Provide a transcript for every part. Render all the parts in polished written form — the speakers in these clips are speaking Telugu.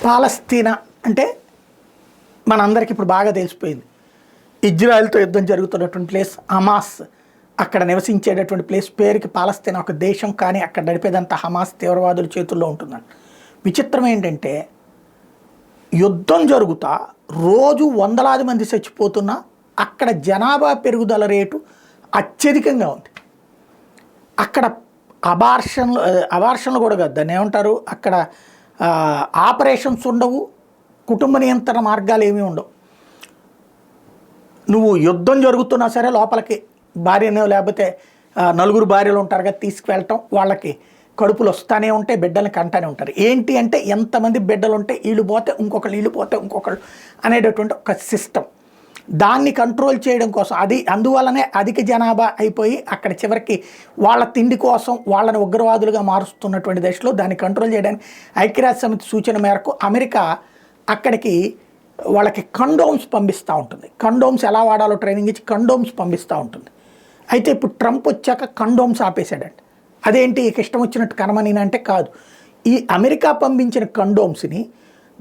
పాలస్తీనా అంటే మనందరికీ ఇప్పుడు బాగా తెలిసిపోయింది. ఇజ్రాయెల్తో యుద్ధం జరుగుతున్నటువంటి ప్లేస్, హమాస్ అక్కడ నివసించేటటువంటి ప్లేస్. పేరుకి పాలస్తీనా ఒక దేశం, కానీ అక్కడ నడిపేదంతా హమాస్ తీవ్రవాదుల చేతుల్లో ఉంటుందని. విచిత్రం ఏంటంటే యుద్ధం జరుగుతా రోజు వందలాది మంది చచ్చిపోతున్నా అక్కడ జనాభా పెరుగుదల రేటు అత్యధికంగా ఉంది. అక్కడ అబార్షన్లు కూడా కాదు, దాన్ని ఏమంటారు, అక్కడ ఆపరేషన్స్ ఉండవు, కుటుంబ నియంత్రణ మార్గాలు ఏమీ ఉండవు. నువ్వు యుద్ధం జరుగుతున్నా సరే లోపలికి భార్యను లేకపోతే నలుగురు భార్యలు ఉంటారు కదా, తీసుకువెళ్ళటం, వాళ్ళకి కడుపులు వస్తూనే ఉంటాయి, బిడ్డల్ని కంటానే ఉంటారు. ఏంటి అంటే ఎంతమంది బిడ్డలు ఉంటే వీళ్ళు పోతే ఇంకొకళ్ళు, వీళ్ళు పోతే ఇంకొకళ్ళు అనేటటువంటి ఒక సిస్టమ్. దాన్ని కంట్రోల్ చేయడం కోసం అందువల్లనే అధిక జనాభా అయిపోయి అక్కడ చివరికి వాళ్ళ తిండి కోసం వాళ్ళని ఉగ్రవాదులుగా మారుస్తున్నటువంటి దశలో దాన్ని కంట్రోల్ చేయడానికి ఐక్యరాజ్య సమితి సూచన మేరకు అమెరికా అక్కడికి వాళ్ళకి కండోమ్స్ పంపిస్తూ ఉంటుంది. కండోమ్స్ ఎలా వాడాలో ట్రైనింగ్ ఇచ్చి కండోమ్స్ పంపిస్తూ ఉంటుంది. అయితే ఇప్పుడు ట్రంప్ వచ్చాక కండోమ్స్ ఆపేశాడంట. అదేంటి ఇక ఇష్టం వచ్చినట్టు కనమని అంటే కాదు, ఈ అమెరికా పంపించిన కండోమ్స్ని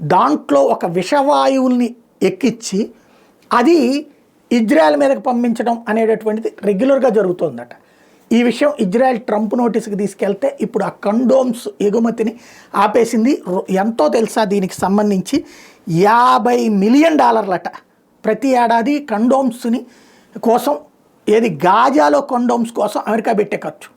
దాంట్లో ఒక విషవాయువుల్ని ఎక్కించి అది ఇజ్రాయెల్ మీదకి పంపించడం అనేటటువంటిది రెగ్యులర్గా జరుగుతుందట. ఈ విషయం ఇజ్రాయెల్ ట్రంప్ నోటీస్కి తీసుకెళ్తే ఇప్పుడు ఆ కండోమ్స్ ఎగుమతిని ఆపేసింది. ఎంతో తెలుసా దీనికి సంబంధించి $50 మిలియన్ ప్రతి ఏడాది కండోమ్స్ని కోసం, ఏది గాజాలో కండోమ్స్ కోసం అమెరికా పెట్టే ఖర్చు.